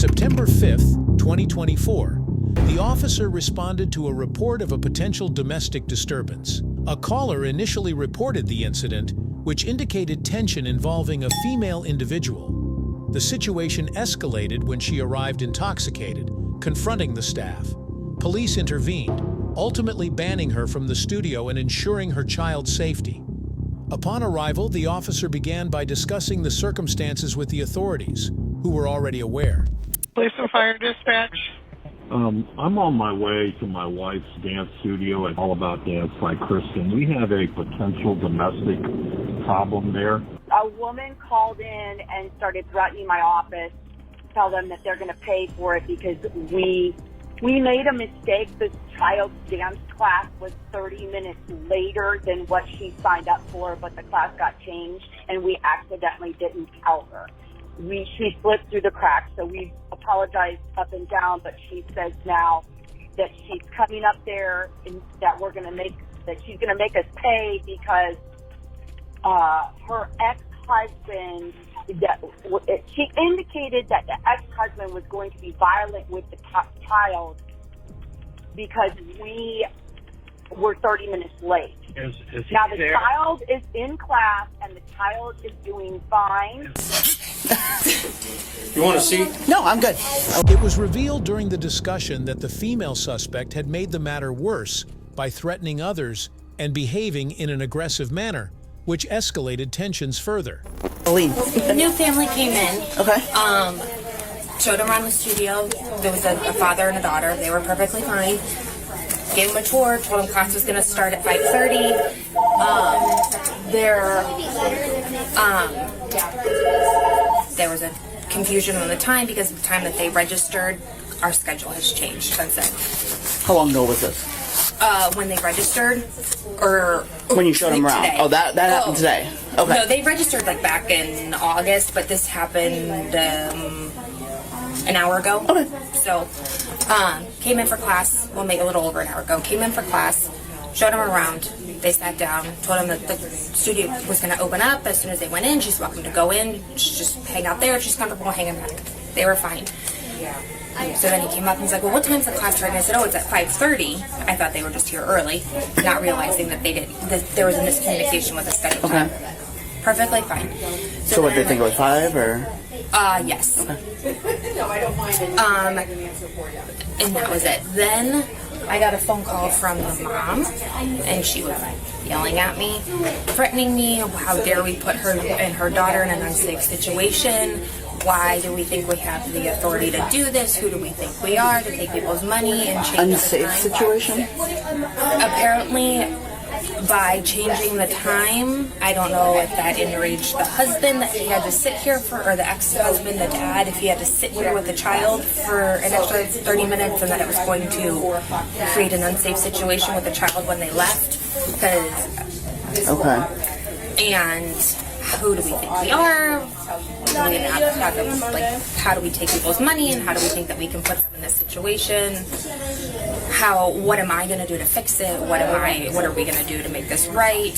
September 5th, 2024, the officer responded to a report of a potential domestic disturbance. A caller initially reported the incident, which indicated tension involving a female individual. The situation escalated when she arrived intoxicated, confronting the staff. Police intervened, ultimately banning her from the studio and ensuring her child's safety. Upon arrival, the officer began by discussing the circumstances with the authorities, who were already aware. Police and fire dispatch. I'm on my way to my wife's dance studio at All About Dance by Kristen. We have a potential domestic problem there. A woman called in and started threatening my office, tell them that they're going to pay for it because we made a mistake. This child's dance class was 30 minutes later than what she signed up for, but the class got changed, and we accidentally didn't tell her. She slipped through the cracks, so we apologized up and down, but she says now that she's coming up there and that she's going to make us pay because her ex-husband, she indicated that the ex-husband was going to be violent with the child because we were 30 minutes late. Now the child is in class and the child is doing fine. You want to see? No, I'm good. It was revealed during the discussion that the female suspect had made the matter worse by threatening others and behaving in an aggressive manner, which escalated tensions further. The new family came in. Okay. Showed them around the studio. There was a father and a daughter. They were perfectly fine. Gave them a tour. Told them class was going to start at 5:30. There was a confusion on the time because of the time that they registered. Our schedule has changed since then. How long ago was this? When they registered, or when you showed them around? Today. Oh, that happened today. Okay. No, they registered like back in August, but this happened an hour ago. Okay. So, came in for class. Well, maybe a little over an hour ago. Came in for class, showed them around. They sat down, told them that the studio was going to open up as soon as they went in. She's welcome to go in. Just hang out there if she's comfortable hanging back. They were fine. So then he came up and he's like, well, what time's the class start? And I said, oh, it's at 5:30. I thought they were just here early, not realizing that there was a miscommunication with the schedule. Okay. Perfectly fine. So what, they think it was 5 or? Yes. Okay. No, I don't mind. And that was it. Then I got a phone call from the mom, and she was yelling at me, threatening me. How dare we put her and her daughter in an unsafe situation? Why do we think we have the authority to do this? Who do we think we are to take people's money and change unsafe the time? Situation? Apparently, by changing the time, I don't know if that enraged the husband that he had to sit here for, or the ex-husband, the dad, if he had to sit here with the child for an extra 30 minutes, and that it was going to create an unsafe situation with the child when they left. Okay. And who do we think we are? How do we take people's money, and how do we think that we can put them in this situation? What am I going to do to fix it? What are we going to do to make this right?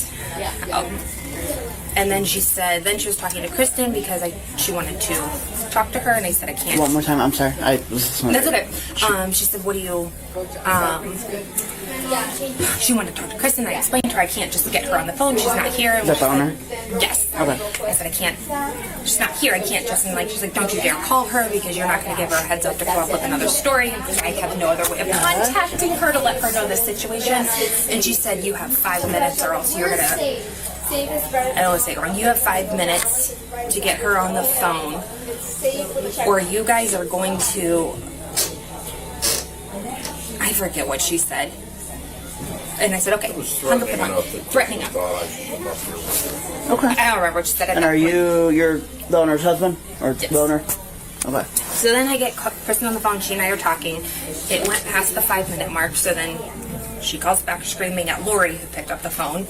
And then she was talking to Kristen because she wanted to talk to her, and I said I can't. One more time, I'm sorry. That's okay. She said, what do you, she wanted to talk to Kristen. I explained to her I can't just get her on the phone. She's not here. The owner? Yes. Okay. I said I can't. She's not here. I can't just. And she's like, don't you dare call her because you're not going to give her a heads up to come up with another story. And I have no other way of contacting her to let her know this situation. And she said, you have 5 minutes or else you're gonna. I don't want to say it wrong. You have 5 minutes to get her on the phone, or you guys are going to. I forget what she said. And I said, okay, hung up the phone. Threatening him. Okay. I don't remember what she said. And are you're the owner's husband? Or yes. The owner? Okay. So then I get Kristen on the phone. She and I are talking. It went past the 5-minute mark, so then she calls back screaming at Lori, who picked up the phone.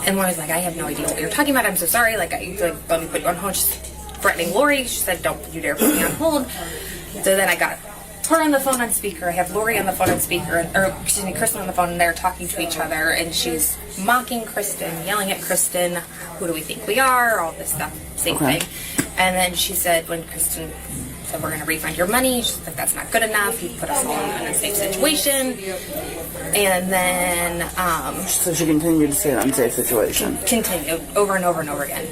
And Lori's like, I have no idea what you're talking about. I'm so sorry. Let me put you on hold. She's threatening Lori. She said, don't you dare put me on hold. So then I got her on the phone on speaker. I have Lori on the phone on speaker, Kristen on the phone, and they're talking to each other, and she's mocking Kristen, yelling at Kristen, who do we think we are, all this stuff, same thing. And then she said, when Kristen said, we're going to refund your money. She's like, that's not good enough. You put us all in an unsafe situation. And then... So she continued to stay in an unsafe situation. Continued over and over and over again.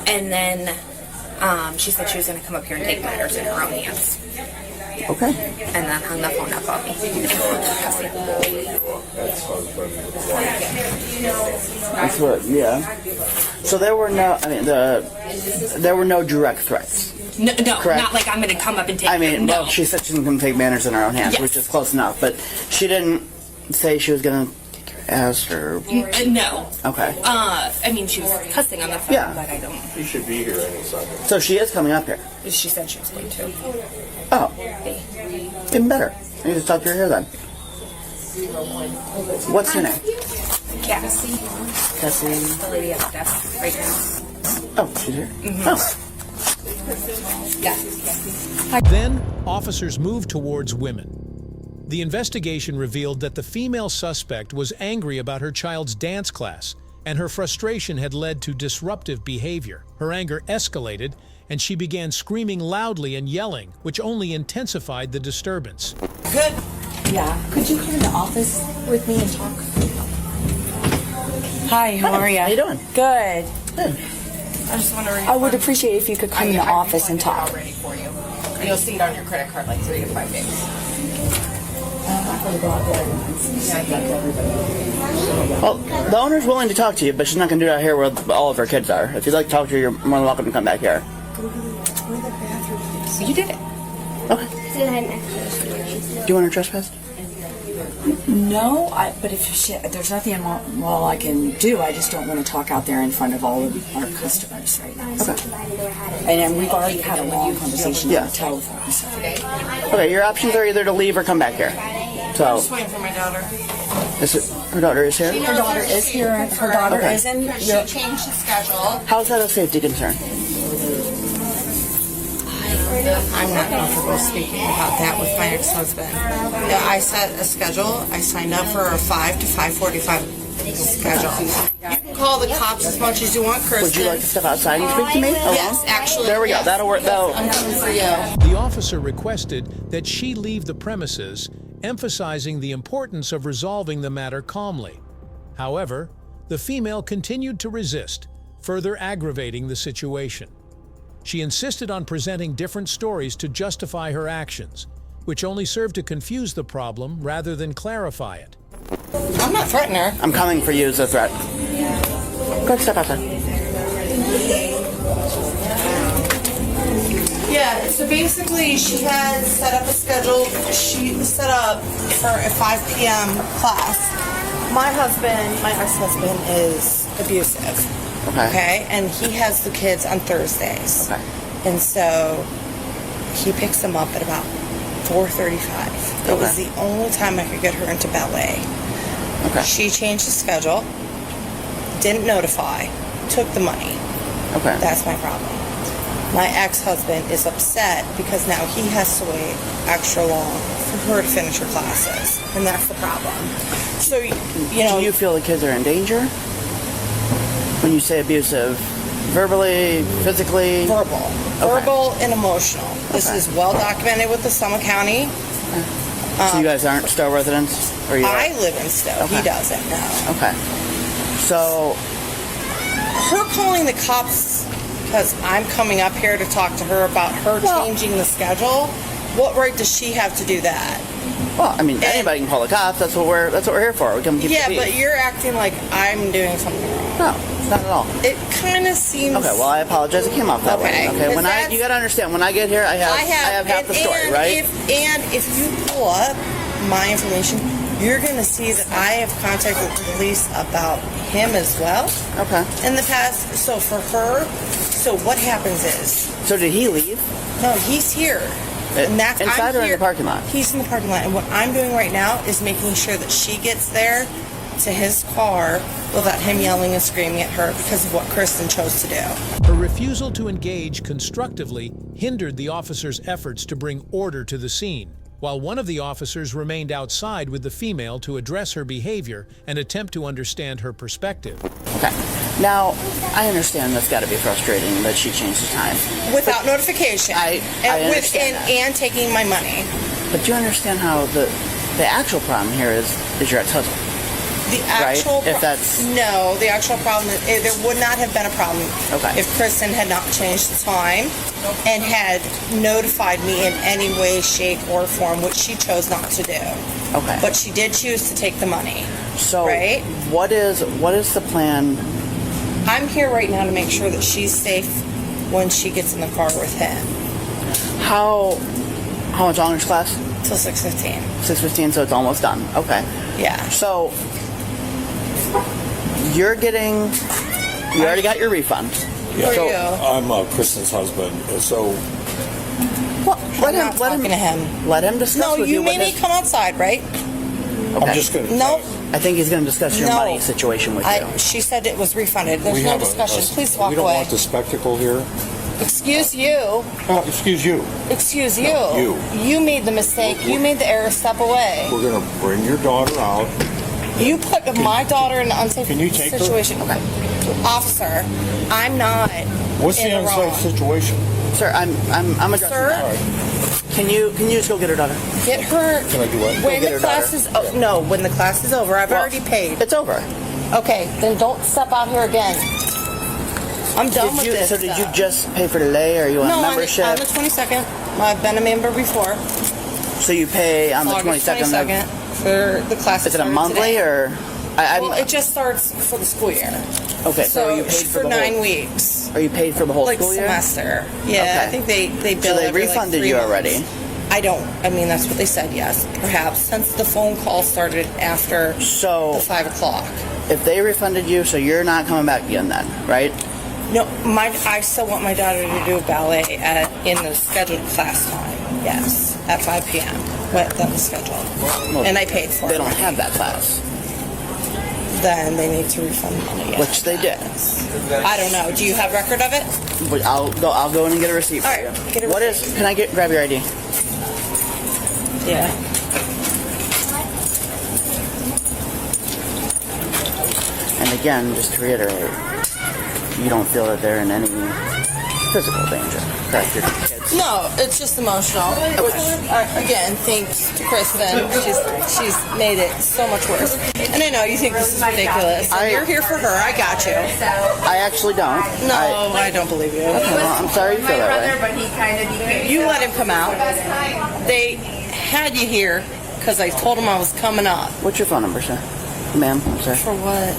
And then she said she was going to come up here and take matters in her own hands. Okay. And then hung the phone up on me. That's what, yeah. So there were no, I mean, there were no direct threats. No, Correct. not like I'm going to come up and take. I mean, no. well, she said she was going to take matters in her own hands, Yes. which is close enough. But she didn't say she was going to take her ass or. No. Okay. I mean, she was cussing on the phone, Yeah. but I don't. You should be here any second. So she is coming up here. She said she was going to. Oh, even better. I need to talk to her here then. What's your name? Cassie, Cassie. the lady at the desk right now. Oh, she's here. Oh. Yeah. Then, officers moved towards women. The investigation revealed that the female suspect was angry about her child's dance class, and her frustration had led to disruptive behavior. Her anger escalated, and she began screaming loudly and yelling, which only intensified the disturbance. Good. Yeah. Could you come in the office with me and talk? Hi, how are you? How you doing? Good. Good. I'm just wondering. I would appreciate if you could come in the office and talk. Ready for you. You'll see it on your credit card like 3 to 5 days. Well, the owner's willing to talk to you, but she's not going to do that here where all of her kids are. If you'd like to talk to her, you're more than welcome to come back here. You did it. Okay. Do you want to trespass? No, but if there's nothing I can do. I just don't want to talk out there in front of all of our customers right now. Okay. And we've already had a long conversation on the telephone. So. Okay, your options are either to leave or come back here. So, Just waiting for my daughter. her daughter is here? Her daughter is here. Her daughter Okay. is in. She changed the schedule. How is that a safety concern? I'm not comfortable speaking about that with my ex-husband. Yeah, I set a schedule. I signed up for a 5 to 5:45 schedule. You can call the cops as much as you want, Kristen. Would you like to step outside and speak to me? Yes, actually. There we go. yes. That'll work. I'm coming for you. The officer requested that she leave the premises, emphasizing the importance of resolving the matter calmly. However, the female continued to resist, further aggravating the situation. She insisted on presenting different stories to justify her actions, which only served to confuse the problem rather than clarify it. I'm not threatening her. I'm coming for you as a threat. Go ahead, step outside. Yeah, so basically she had set up a schedule. She set up for a 5 p.m. class. My ex-husband is abusive. Okay, and he has the kids on Thursdays. Okay. And so he picks them up at about 4:35. It was the only time I could get her into ballet. Okay. She changed the schedule, didn't notify, took the money. Okay. That's my problem. My ex-husband is upset because now he has to wait extra long for her to finish her classes. And that's the problem. So, you know... Do you feel the kids are in danger? When you say abusive, verbally, physically? Verbal. Okay. Verbal and emotional. This Okay. is well documented with the Summit County. So you guys aren't Stowe residents? Or you I live in Stowe. Okay. He doesn't, no. Okay. So, Her calling the cops because I'm coming up here to talk to her about her changing the schedule, what right does she have to do that? well, I mean, anybody can call the cops. That's what we're here for. We come keep Yeah, the peace. but you're acting like I'm doing something wrong. No, not at all. It kind of seems... Okay, well, I apologize. It came off that way. Okay, Okay, 'cause that's- you got to understand. When I get here, I have half the story, right? If you pull up my information, you're going to see that I have contacted the police about him as well. Okay. In the past, so for her, so what happens is, So did he leave? no, he's here. And that's Inside I'm or in here. the parking lot? He's in the parking lot, and what I'm doing right now is making sure that she gets there to his car without him yelling and screaming at her because of what Kristen chose to do. Her refusal to engage constructively hindered the officer's efforts to bring order to the scene, while one of the officers remained outside with the female to address her behavior and attempt to understand her perspective. Okay. Now, I understand that's got to be frustrating that she changed the time. Without notification. I understand that. And taking my money. But do you understand how the actual problem here is your ex-husband? The actual Right? If that's... No, the actual problem is there would not have been a problem Okay. if Kristen had not changed the time and had notified me in any way, shape, or form, which she chose not to do. Okay. But she did choose to take the money. So, right? what is the plan? I'm here right now to make sure that she's safe when she gets in the car with him. How much longer is class? Till 6:15. 6:15, so it's almost done. Okay. Yeah. So, you already got your refund. Yeah. So, I'm Kristen's husband, so let him discuss No, with you you made me come outside, right? Okay. I'm just going to... No. I think he's going to discuss your money situation with you. She said it was refunded. There's no discussion. Please walk We don't away. want the spectacle here. Excuse you. Excuse you. Excuse you. No, you. You made the mistake. You made the error. Step away. We're going to bring your daughter out. You put my daughter in an unsafe Can you take her? situation. Okay. Officer, I'm not What's in the the wrong. unsafe situation? Sir, I'm addressing Sir? that. Can you just go get her daughter? Get her. Can I do what? When get the her class daughter. is no, when the class is over, I've already paid. It's over. Okay, then don't step out here again. I'm done with this. So did you just pay for delay, or are you on No, membership? on the 22nd. I've been a member before. So you pay on the August 22nd. for the class. Is it a monthly today. or? Well, it just starts for the school year. Okay, So are you paid for the 9 whole, weeks. Are you paid for the whole Like school year? semester. Yeah, Okay. I think they bill So they every, refunded 3 you months. already? I mean, that's what they said, yes. Perhaps, since the phone call started after So the 5 o'clock. if they refunded you, so you're not coming back again then, right? No, I still want my daughter to do ballet in the scheduled class time. Yes, at 5 p.m. What's on the schedule. And I paid for it. They don't have that class, Then they need to refund the money. Yes. which they did. I don't know. Do you have record of it? But I'll go in and get a receipt for All right, you. get a What receipt. is? Can I grab your ID? Yeah. And again, just to reiterate, you don't feel that they're in any physical danger, correct? Your kids. No, it's just emotional. Which, again, thanks to Kristen, she's made it so much worse. And I know you think this is ridiculous. You're here for her. I got you. I actually don't. No, I don't believe you. Well, I'm sorry you feel that way. But he kind of You let him come out. They had you here because I told him I was coming up. What's your phone number, sir? Ma'am, I'm sorry. For what?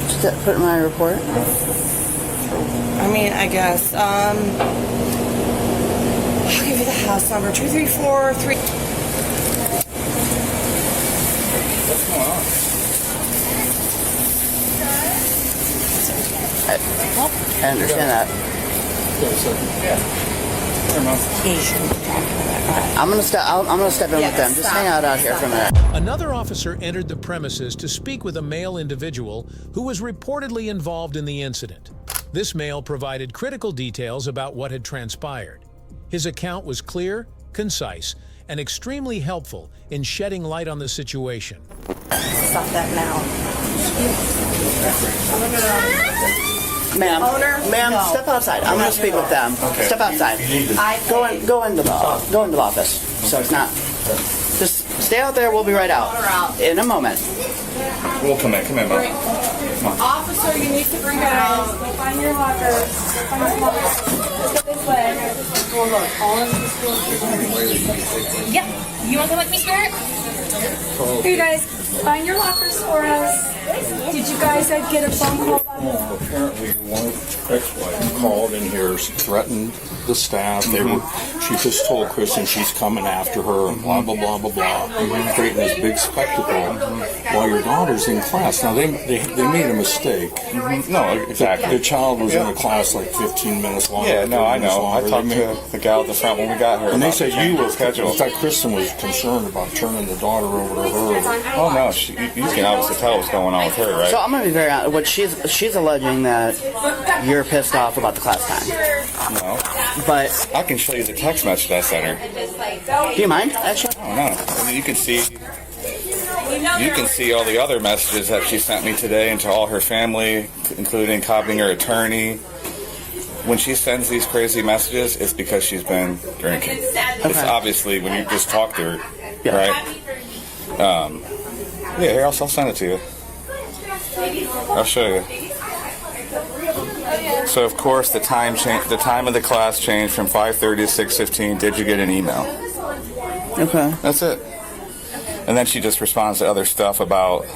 Just to put in my report. I mean, I guess. I'll give you the house number 2343. What's going on? I understand that. I'm gonna step in with them. Just hang out here for a minute. Another officer entered the premises to speak with a male individual who was reportedly involved in the incident. This male provided critical details about what had transpired. His account was clear, concise, and extremely helpful in shedding light on the situation. Stop that now. Ma'am, no. step outside. I'm gonna speak with them. Okay. Step outside. Go into the office. So it's not. Just stay out there. We'll be right out in a moment. We'll come in. Come in, Mom. Officer, you need to bring her out. Go find your locker. Go find your locker. Let's go this way. Yeah. You want to come with me, Spirit? Hey, you guys, find your lockers for us. Did you guys get a phone call? Apparently, one ex-wife called in here, threatened the staff. She just told Kristen she's coming after her, and blah blah blah blah blah, creating this big spectacle while your daughter's in class. Now they made a mistake. No, exactly. Their child was in a class like 15 minutes long. Yeah, no, I know. I talked to the gal at the front when we got here. And they about said the you were schedule. in fact, Kristen was concerned about turning the daughter over to her. Oh no, you can obviously tell what's going on with her, right? So I'm gonna be very honest. What she's alleging that you're pissed off about the class time. No, But I can show you the text message I sent her. do you mind? Actually, Oh no, I mean, you can see. you can see all the other messages that she sent me today and to all her family, including copying her attorney. When she sends these crazy messages, it's because she's been drinking. It's obviously when you just talk to her, right? Yeah, here, I'll send it to you. I'll show you. So, of course, the time of the class changed from 5:30 to 6:15. Did you get an email? Okay. That's it. And then she just responds to other stuff about,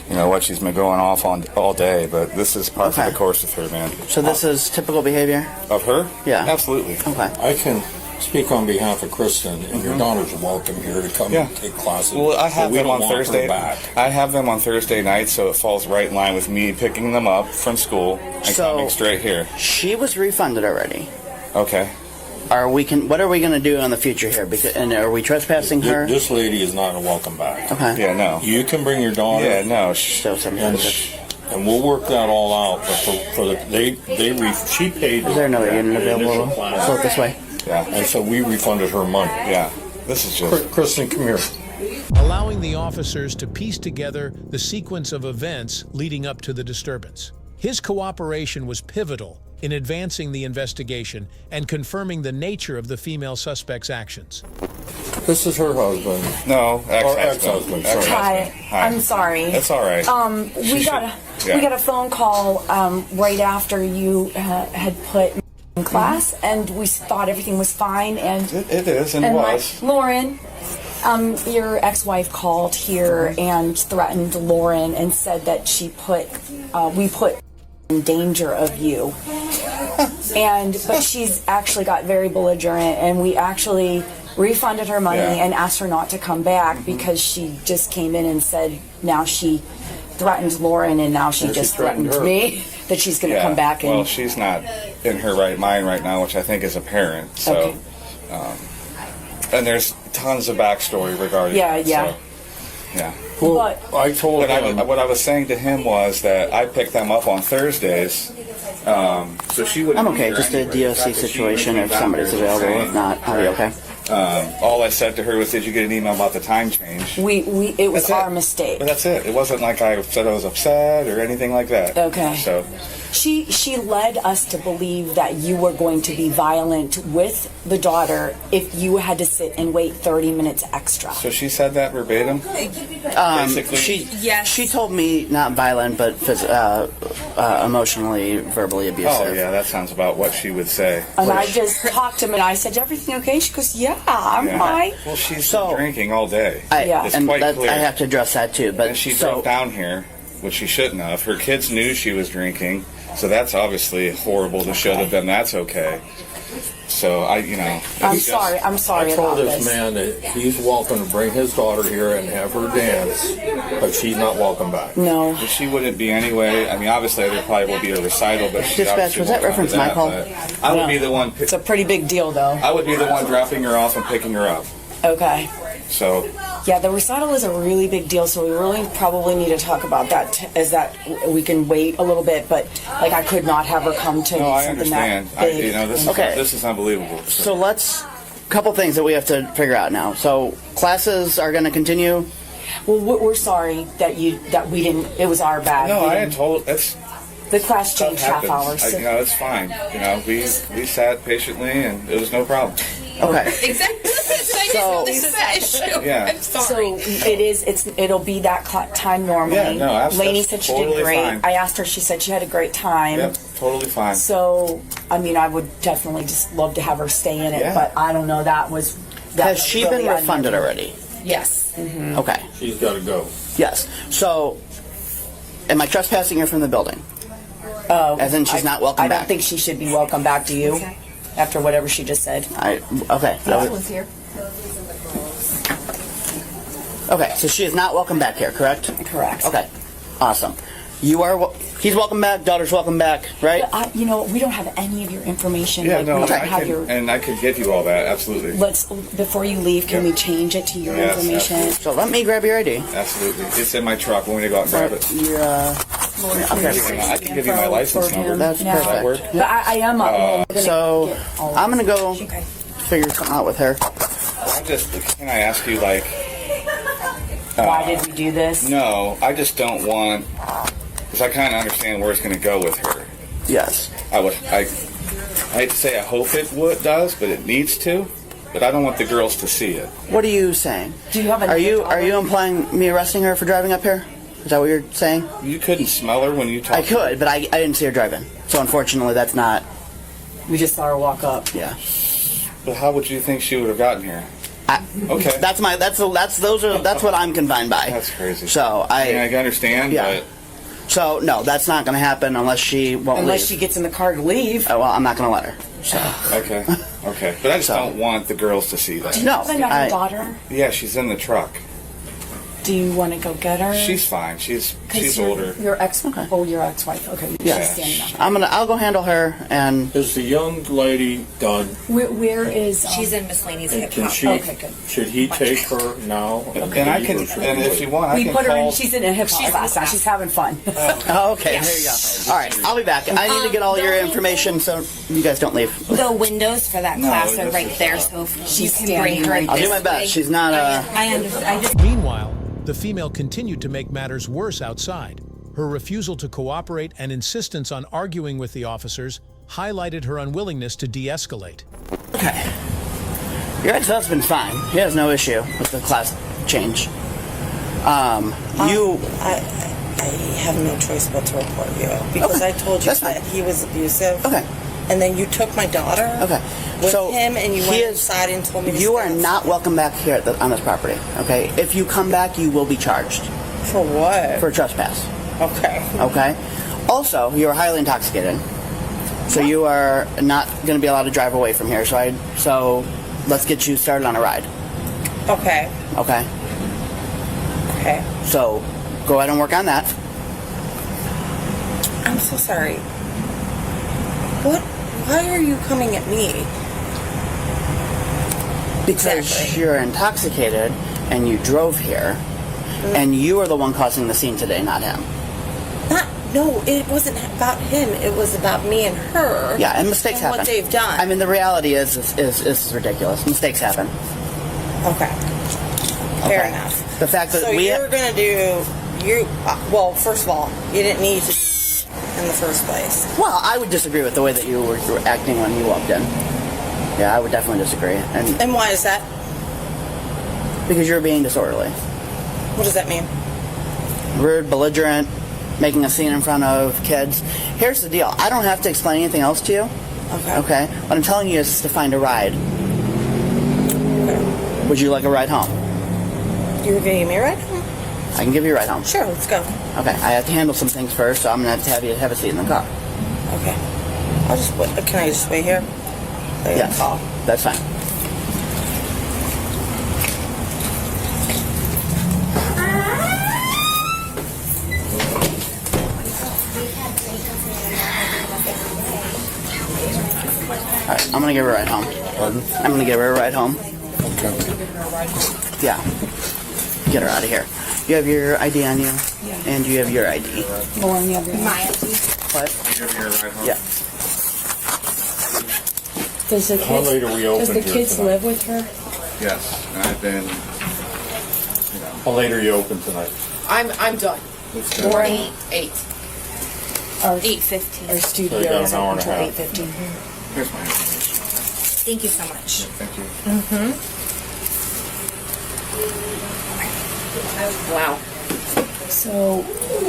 what she's been going off on all day. But this is part of the course of her, man. So this is typical behavior? Of her? Yeah. Absolutely. Okay. I can speak on behalf of Kristen, and your daughters are welcome here to come and take classes. Well, I have we them don't on want her Thursday. back. I have them on Thursday night, so it falls right in line with me picking them up from school and coming straight here. She was refunded already. Okay. What are we going to do in the future here? And are we trespassing her? This lady is not a welcome back. Okay. Yeah, no. You can bring your daughter. Yeah, no. And we'll work that all out. But she paid. Is there another unit available? Float this way. Yeah. And so we refunded her money. Yeah. This is just... Kristen, come here. Allowing the officers to piece together the sequence of events leading up to the disturbance. His cooperation was pivotal in advancing the investigation and confirming the nature of the female suspect's actions. This is her husband. No, ex-husband. Sorry. Hi. I'm sorry. It's all right. We got a phone call right after you had put in class, and we thought everything was fine. And it is, and was. Lauren, your ex-wife called here and threatened Lauren and said that we put in danger of you. But she's actually got very belligerent, and we actually refunded her money and asked her not to come back because she just came in and said now she threatened Lauren, and now she just threatened me that she's going to come back. And well, she's not in her right mind right now, which I think is apparent. So, and there's tons of backstory regarding So, yeah. Well, I told him. What I was saying to him was that I picked them up on Thursdays. So she would. I'm okay. Just a DOC situation if somebody's available. If not, I'll be okay. All I said to her was, "Did you get an email about the time change?" It was our mistake. But that's it. It wasn't like I said I was upset or anything like that. Okay. So she led us to believe that you were going to be violent with the daughter if you had to sit and wait 30 minutes extra. So she said that verbatim. Basically, she told me not violent, but emotionally, verbally abusive. Oh yeah, that sounds about what she would say. And I just talked to him and I said, "Everything okay?" She goes, "Yeah, I'm fine." Well, she's been drinking all day. It's quite clear. I have to address that too. But and she drove down here, which she shouldn't have. Her kids knew she was drinking, so that's obviously horrible to show them that's okay. So I'm sorry I told this man that he's welcome to bring his daughter here and have her dance, but she's not welcome back. No, but she wouldn't be anyway. I mean, obviously there probably will be a recital, but dispatch, was that reference my call? I would be the one. It's a pretty big deal, though. I would be the one dropping her off and picking her up. Okay. So. Yeah, the recital is a really big deal, so we really probably need to talk about that. We can wait a little bit, but I could not have her come to something that big. This is unbelievable. So let's couple things that we have to figure out now. So classes are going to continue. Well, we're sorry that we didn't. It was our bad. No, I had told that's. The class changed half hour. So. It's fine. We sat patiently and it was no problem. Okay. Exactly. Yeah. I'm sorry. So it'll be that time normally. Yeah, no, absolutely. Lainey said she did great. Fine. I asked her. She said she had a great time. Yep, totally fine. So, I would definitely just love to have her stay in it, but I don't know. Has she been refunded already? Yes. Mm-hmm. Okay. She's got to go. Yes. So, am I trespassing her from the building? As in she's not welcome back? I don't think she should be welcome back to you after whatever she just said. Okay. That was here. Okay, so she is not welcome back here, correct? Correct. Okay. Awesome. He's welcome back, daughter's welcome back, right? But we don't have any of your information. Yeah, and I could give you all that, absolutely. Before you leave, can we change it to your information? Absolutely. So let me grab your ID. Absolutely. It's in my truck. Want me to go out and grab it? I can give you my license number. That's perfect. Does that work? But I am so I'm going to go figure something out with her. Can I ask you, why did we do this? No, I just don't want, because I kind of understand where it's going to go with her. Yes. I hate to say I hope it does, but it needs to. But I don't want the girls to see it. What are you saying? Do you have a Are you implying me arresting her for driving up here? Is that what you're saying? You couldn't smell her when you talked. I could, but I didn't see her driving. So unfortunately, that's not. We just saw her walk up. Yeah. But how would you think she would have gotten here? Okay. That's what I'm confined by. That's crazy. So I understand. Yeah. But so no, that's not going to happen unless she won't. Unless leave. she gets in the car to leave. Well, I'm not going to let her. So. Okay. But I just don't want the girls to see that. Do you have another daughter? Yeah, she's in the truck. Do you want to go get her? She's fine. She's older. Your ex-wife. Oh, your ex-wife. Okay. Yeah. I'll go handle her. And is the young lady done? Where is? She's in Miss Laney's hip Can hop. she? Okay, good. Should he take her now? And I can. And if you want, I we can put her call. in. She's in a hip hop class now. She's having fun. Oh, okay. There you go. All right. I'll be back. I need to get all your information so you guys don't leave. The windows for that class are right there, so if you can bring her. I'll do my best. She's not a. I understand. Meanwhile, the female continued to make matters worse outside. Her refusal to cooperate and insistence on arguing with the officers highlighted her unwillingness to de-escalate. Okay. Your ex-husband's fine. He has no issue with the class change. I have no choice but to report you because I told you that he was abusive. Okay. And then you took my daughter. Okay. With him, and you went inside and told me to you are not welcome back here on this property. Okay. If you come back, you will be charged. For what? For trespass. Okay. Okay. Also, you are highly intoxicated, so you are not going to be allowed to drive away from here. So let's get you started on a ride. Okay. Okay. Okay. So go ahead and work on that. I'm so sorry. What? Why are you coming at me? Because you're intoxicated and you drove here, and you are the one causing the scene today, not him. No, it wasn't about him. It was about me and her. Yeah, and mistakes happen. What they've done. I mean, the reality is ridiculous. Mistakes happen. Okay. Fair enough. The fact that you're going to do well, first of all, you didn't need to in the first place. Well, I would disagree with the way that you were acting when you walked in. Yeah, I would definitely disagree. And why is that? Because you're being disorderly. What does that mean? Rude, belligerent, making a scene in front of kids. Here's the deal. I don't have to explain anything else to you. Okay. What I'm telling you is to find a ride. Okay. Would you like a ride home? You're going to give me a ride home? I can give you a ride home. Sure, let's go. Okay. I have to handle some things first, so I'm going to have you have a seat in the car. Okay. Can I just wait here? Yes. That's fine. Alright, I'm gonna give her a ride home. Pardon? I'm gonna give her a ride home. Okay. Yeah. Get her out of here. You have your ID on you? Yeah. And you have your ID. Lauren, you have your My ID. What? You have your ride home? Yeah. Does the How late are we open Does the here kids tonight? live with her? Yes. And I've been, How late are you open tonight? I'm done. Lauren, 8. 8:15. Our studio So you got is an hour open and a until half. 8:15. here's my information. Thank you so much. Thank you. Wow. So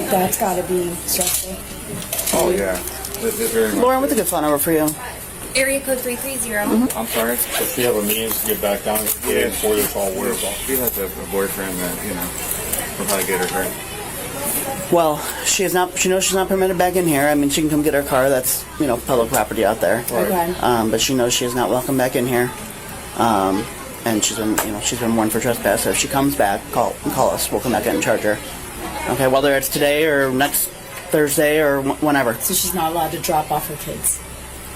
that's got to be stressful. Oh, yeah. It's very much. Lauren, what's a good phone number for you? Area code 330. I'm sorry? Does she have a means to get back down here before this all wears off? She has a boyfriend that, will probably get her hurt. Well, she knows she's not permitted back in here. I mean, she can come get her car. That's, public property out there. Okay. But she knows she is not welcome back in here. And she's been warned for trespass. So if she comes back, call us. We'll come back in and charge her. Okay, whether it's today or next Thursday or whenever. So she's not allowed to drop off her kids.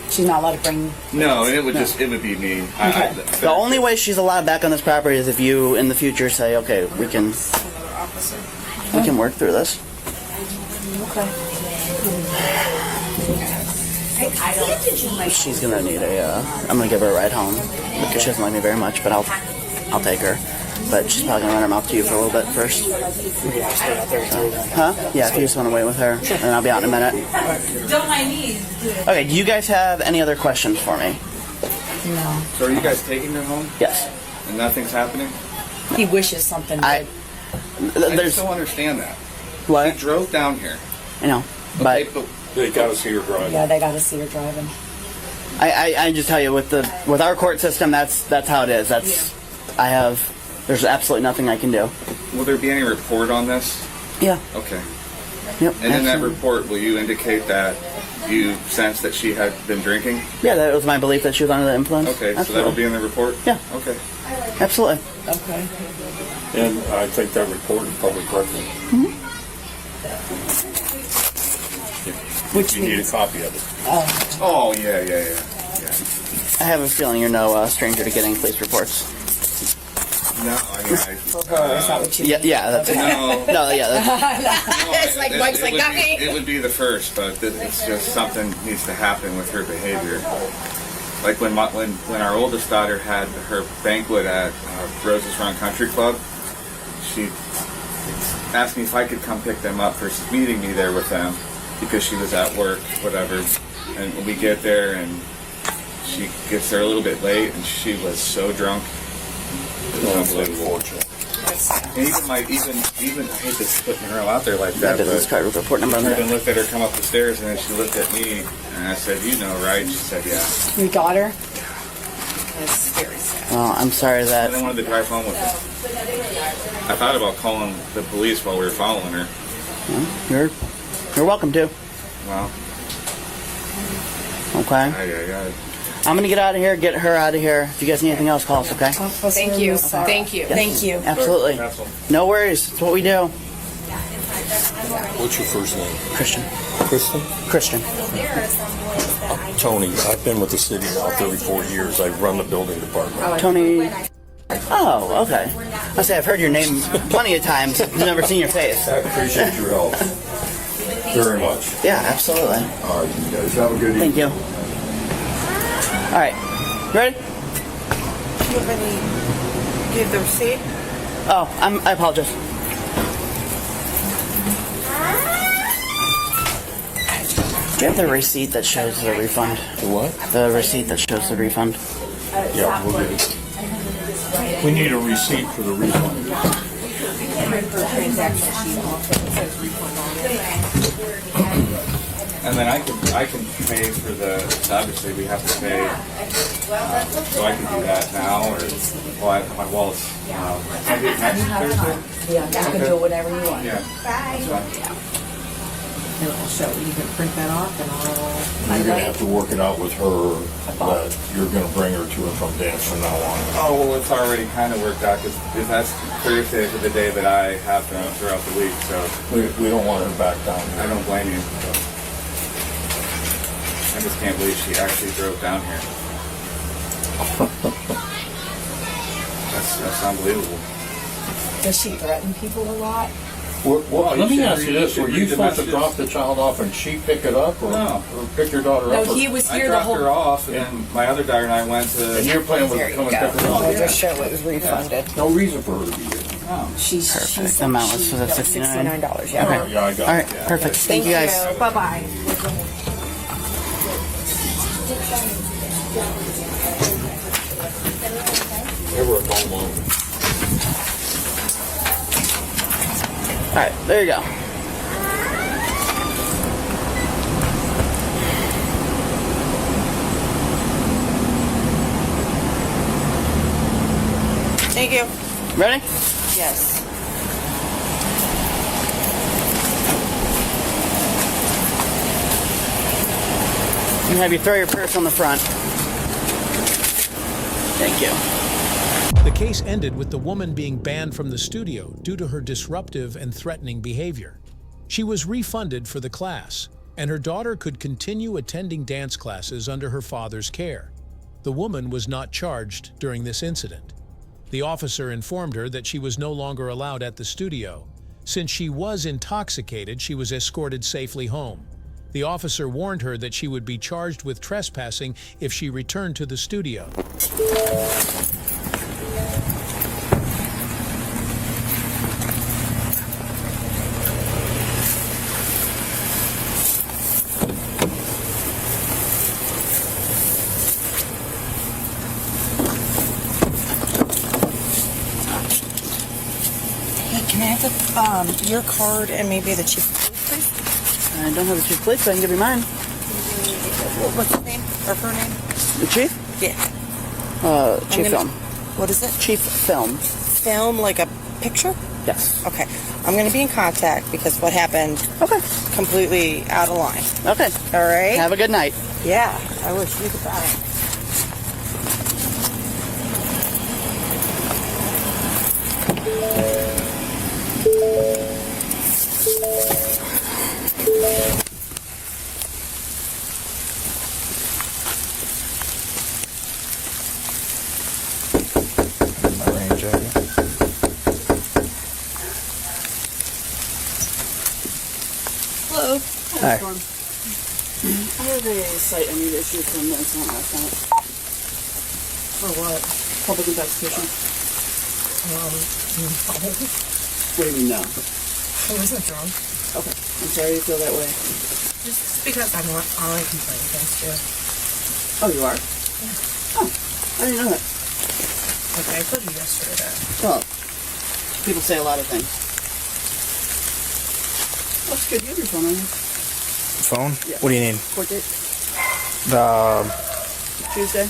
She's not allowed to bring. No, it would be me. Okay. The only way she's allowed back on this property is if you, in the future, say, okay, we can work through this. Okay. She's gonna need I'm gonna give her a ride home because she doesn't like me very much, but I'll take her. but she's probably gonna run her mouth to you for a little bit first. Huh? Yeah, if you just want to wait with her, and I'll be out in a minute. Don't mind me. Okay, do you guys have any other questions for me? No. So are you guys taking her home? Yes. And nothing's happening? He wishes something I There's just don't understand that. what? She drove down here. I know, Okay, but They got to see her driving. Yeah, they got to see her driving. I just tell you with our court system, that's how it is. There's absolutely nothing I can do. Will there be any report on this? Yeah. Okay. Yep. And in that absolutely. report, will you indicate that you sensed that she had been drinking? Yeah, that was my belief that she was under the influence. Okay, absolutely. so that'll be in the report? Yeah. Okay. Absolutely. Okay. And I think that report is public record. Which You need a copy of it. Oh, yeah. I have a feeling you're no stranger to getting police reports. No, I mean, For her, is that what you mean? Yeah, that's no. no, yeah, that's, It's like Mike's like, not me. It would be the first, but it's just something needs to happen with her behavior. Like when our oldest daughter had her banquet at Rose's Run Country Club, she asked me if I could come pick them up versus meeting me there with them because she was at work, whatever. And when we get there and she gets there a little bit late and she was so drunk. It was unbelievable. And even I hate this putting her out there like that. business card with report number on I there. even looked at her come up the stairs and then she looked at me and I said, "You know, right?" She said, "Yeah." Your daughter? That's very sad. Well, I'm sorry that. And I wanted to drive home with her. I thought about calling the police while we were following her. You're welcome to. Well, Okay. I'm gonna get out of here. Get her out of here. If you guys need anything else, call us. Okay. Thank you. Thank you. Thank you. Absolutely. No worries. It's what we do. What's your first name? Christian. Kristen? Christian. Tony. I've been with the city now 34 years. I run the building department. Tony. Oh, okay. I say I've heard your name plenty of times. I've never seen your face. I appreciate your help very much. Yeah, absolutely. All right, you guys have a good evening. Thank you. All right. Ready? Do you have any? Do you have the receipt? Oh, I apologize. Do you have the receipt that shows the refund? The what? The receipt that shows the refund. Yeah, we'll get it. We need a receipt for the refund. and then I can pay for the. Obviously, we have to pay. So I can do that now, or I have my wallets. Can I do it next Thursday? Yeah, you can do whatever you want. Yeah. I'll show you can print that off and You're going to have to work it out with her that you're going to bring her to and from dance from now on. Oh, well, it's already kind of worked out because that's Thursday for the day that I have them throughout the week. So We don't want her back down here. I don't blame you. I just can't believe she actually drove down here. That's unbelievable. Does she threaten people a lot? Well, let me ask you this. Were you supposed to messages. drop the child off and she pick it up? Or, No. or pick your daughter up? No, or- he was I here the dropped whole. her off, and then my other daughter and I went to. And your plan was There to you come go. and pick her up? I'll just show it was refunded. No reason for her to be here. She's Perfect. The amount was for the $69. $69. Yeah. Okay. Yeah, I got All right. it. Yeah. Perfect. Thank you guys. Bye bye. They were a home loan. All right. There you go. Thank you. Ready? Yes. And have you throw your purse on the front. Thank you. The case ended with the woman being banned from the studio due to her disruptive and threatening behavior. She was refunded for the class, and her daughter could continue attending dance classes under her father's care. The woman was not charged during this incident. The officer informed her that she was no longer allowed at the studio. Since she was intoxicated, she was escorted safely home. The officer warned her that she would be charged with trespassing if she returned to the studio. Can I have your card and maybe the chief of police, please? I don't have a chief of police, but I can give you mine. What's his name or her name? The chief? Yeah. Chief Film. What is it? Chief Film. Film, like a picture? Yes. Okay. I'm going to be in contact because what happened completely out of line. Okay. All right? Have a good night. Yeah. I wish you could die. Hello. Hi. I have a site I need issued from the incident last night. For what? Public intoxication. No. What do you mean, no? I wasn't drunk. Okay. I'm sorry you feel that way. Just because I'm not on a complaint against you. Oh, you are? Yeah. Oh, I didn't know that. Okay, I told you yesterday that. Well, people say a lot of things. That's good. You have your phone on you. Phone? Yeah. What do you need? Court date? Tuesday?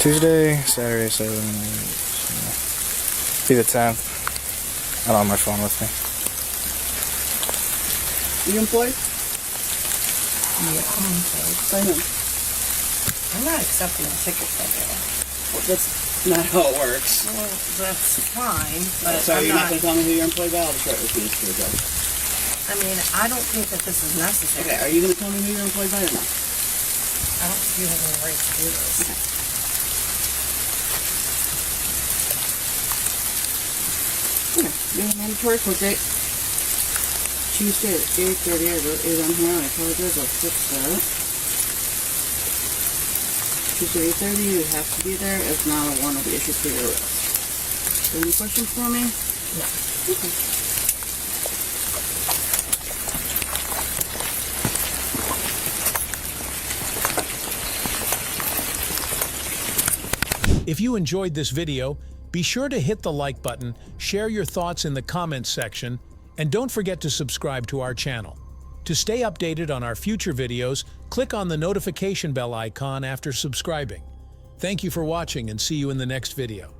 Tuesday, Saturday, 7, 8, be the 10th. I don't have my phone with me. Are you employed? Yeah, I'm employed. By whom? I'm not accepting a ticket from you. Well, that's not how it works. Well, that's fine, but So I'm you're not going to tell me who you're employed by? I'll just write with you to the judge. I mean, I don't think that this is necessary. Okay, are you going to tell me who you're employed by or not? I don't think you have any right to do this. Okay. Okay, you have a mandatory court date. Tuesday at 8:30. I wrote 8 on here. I apologize. I'll fix that. Tuesday 8:30. You have to be there. If not, a warrant will be issued for your arrest. Any questions for me? No. Okay. If you enjoyed this video, be sure to hit the like button, share your thoughts in the comments section, and don't forget to subscribe to our channel. To stay updated on our future videos, click on the notification bell icon after subscribing. Thank you for watching and see you in the next video.